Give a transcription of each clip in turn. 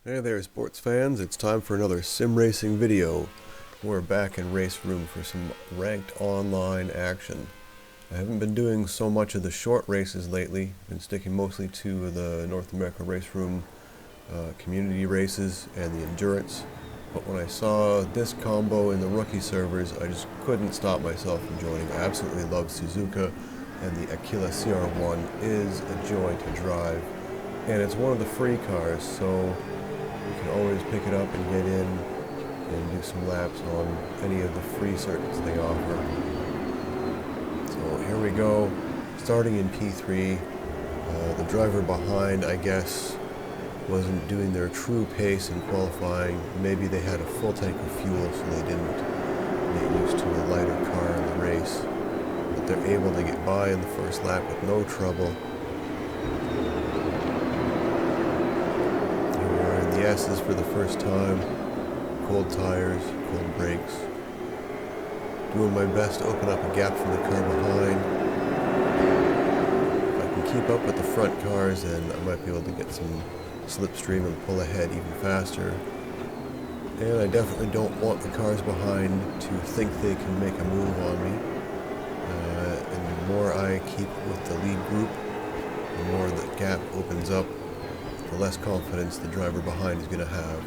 Hey there sports fans, it's time for another sim racing video. We're back in RaceRoom for some ranked online action. I haven't been doing so much of the short races lately, been sticking mostly to the North America RaceRoom community races and the endurance. But when I saw this combo in the rookie servers, I just couldn't stop myself from joining. I absolutely love Suzuka, and the Aquila CR1 is a joy to drive. And it's one of the free cars, so you can always pick it up and get in and do some laps on any of the free circuits they offer. So here we go, starting in P3. The driver behind, I guess, wasn't doing their true pace in qualifying. Maybe they had a full tank of fuel, so they didn't get used to a lighter car in the race. But they're able to get by in the first lap with no trouble. The S's for the first time, cold tires, cold brakes. Doing my best to open up a gap from the car behind. If I can keep up with the front cars, then I might be able to get some slipstream and pull ahead even faster. And I definitely don't want the cars behind to think they can make a move on me. And the more I keep with the lead group, the more the gap opens up, the less confidence the driver behind is going to have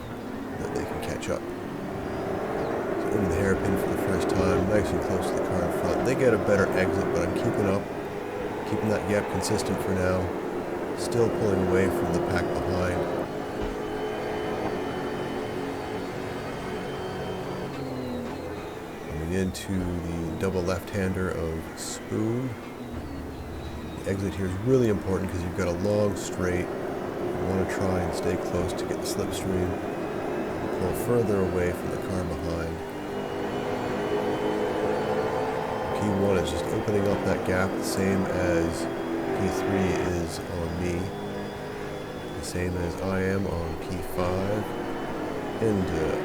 that they can catch up. So into the hairpin for the first time, nice and close to the car in front. They get a better exit, but I'm keeping up, keeping that gap consistent for now. Still pulling away from the pack behind. Coming into the double left-hander of Spoon. The exit here is really important because you've got a long straight. You want to try and stay close to get the slipstream, pull further away from the car behind. P1 is just opening up that gap, the same as P3 is on me, the same as I am on P5, into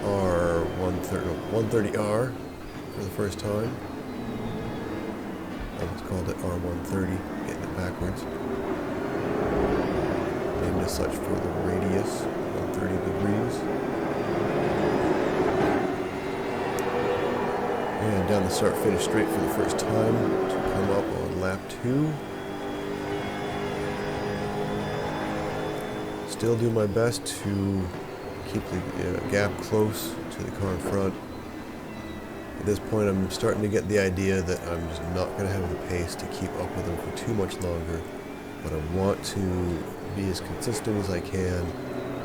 R130R for the first time. I was called it R130, getting it backwards. Named as such for the radius, 130 degrees. And down the start finish straight for the first time to come up on lap 2. Still do my best to keep the gap close to the car in front. At this point I'm starting to get the idea that I'm just not going to have the pace to keep up with them for too much longer. But I want to be as consistent as I can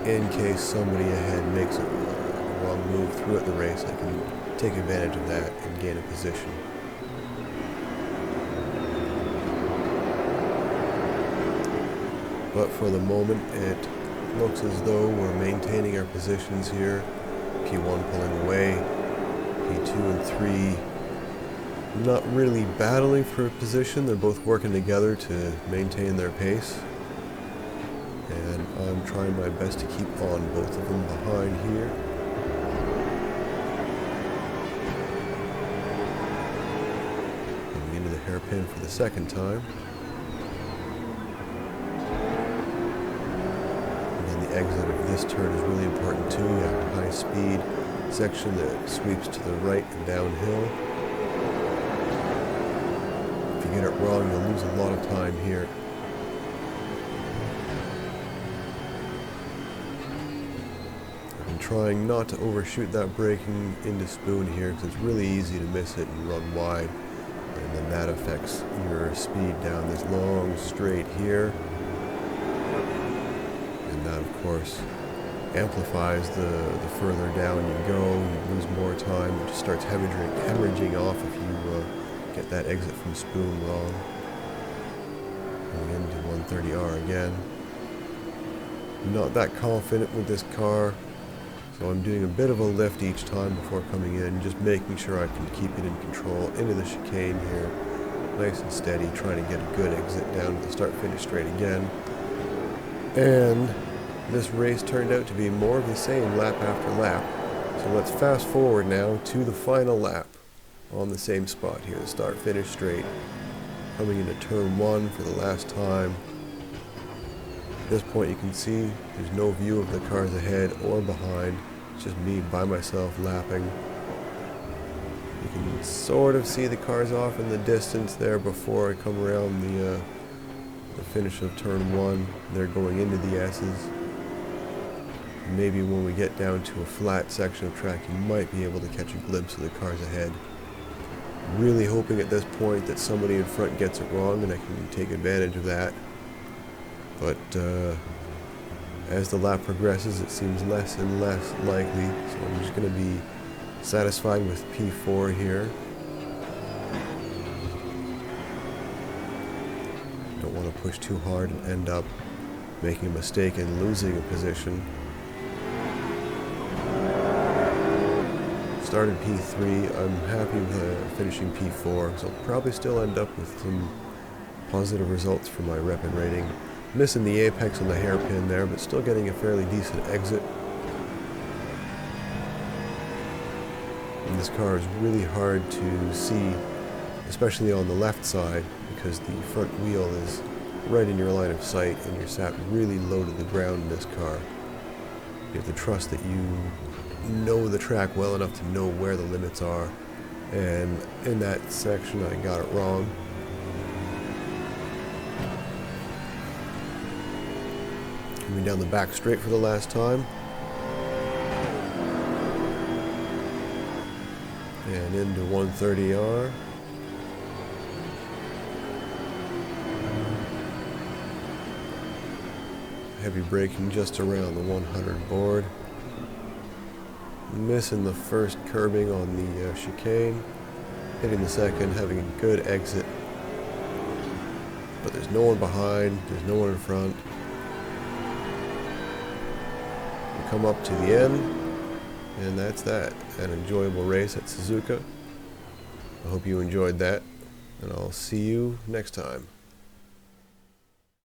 in case somebody ahead makes a wrong move throughout the race. I can take advantage of that and gain a position. But for the moment it looks as though we're maintaining our positions here. P1 pulling away, P2 and 3 not really battling for a position. They're both working together to maintain their pace. And I'm trying my best to keep on both of them behind here. Coming into the hairpin for the second time. And then the exit of this turn is really important too. You have a high speed section that sweeps to the right and downhill. If you get it wrong, you'll lose a lot of time here. Trying not to overshoot that braking into Spoon here because it's really easy to miss it and run wide, and then that affects your speed down this long straight here, and that of course amplifies the further down you go. You lose more time. It just starts hemorrhaging off if you get that exit from Spoon wrong. Going into 130R again. Not that confident with this car. So I'm doing a bit of a lift each time before coming in, just making sure I can keep it in control into the chicane here. Nice and steady, trying to get a good exit down to the start-finish straight again. And this race turned out to be more of the same lap after lap. So let's fast forward now to the final lap on the same spot here, the start-finish straight. Coming into turn 1 for the last time. At this point you can see There's no view of the cars ahead or behind. It's just me by myself lapping. You can sort of see the cars off in the distance there before I come around the finish of turn 1. They're going into the S's. Maybe when we get down to a flat section of track, you might be able to catch a glimpse of the cars ahead. Really hoping at this point that somebody in front gets it wrong and I can take advantage of that. But as the lap progresses, it seems less and less likely, so I'm just going to be satisfied with P4 here. Don't want to push too hard and end up making a mistake and losing a position. Started P3, I'm happy with finishing P4, so I'll probably still end up with some positive results for my rep and rating. Missing the apex on the hairpin there, but still getting a fairly decent exit. And this car is really hard to see, especially on the left side, because the front wheel is right in your line of sight and you're sat really low to the ground in this car. You have to trust that you know the track well enough to know where the limits are, and in that section I got it wrong. Coming down the back straight for the last time, and into 130R. Heavy braking just around the 100 board. Missing the first curbing on the chicane, hitting the second, having a good exit, but there's no one behind, there's no one in front. We come up to the end, and that's that. An enjoyable race at Suzuka. I hope you enjoyed that, and I'll see you next time.